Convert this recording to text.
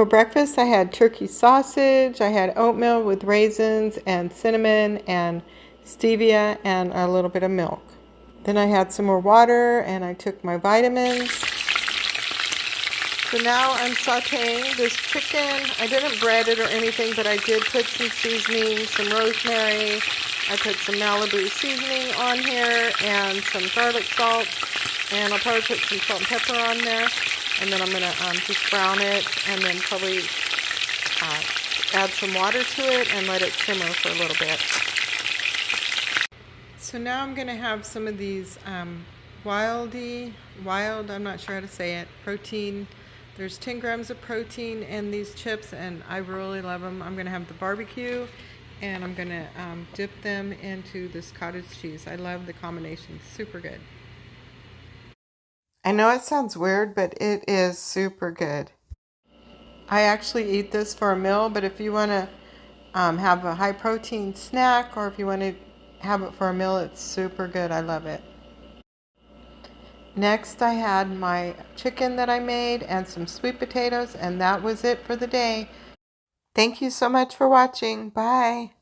For breakfast, I had turkey sausage, I had oatmeal with raisins and cinnamon and stevia and a little bit of milk. Then I had some more water and I took my vitamins. So now I'm sauteing this chicken. I didn't bread it or anything, but I did put some seasoning, some rosemary. I put some Malibu seasoning on here and some garlic salt. And I'll probably put some salt and pepper on there. And then I'm going to just brown it and then probably add some water to it and let it simmer for a little bit. So now I'm going to have some of these wild, I'm not sure how to say it, protein. There's 10 grams of protein in these chips and I really love them. I'm going to have the barbecue and I'm going to dip them into this cottage cheese. I love the combination, super good. I know it sounds weird, but it is super good. I actually eat this for a meal, but if you want to have a high protein snack or if you want to have it for a meal, it's super good. I love it. Next, I had my chicken that I made and some sweet potatoes, and that was it for the day. Thank you so much for watching. Bye.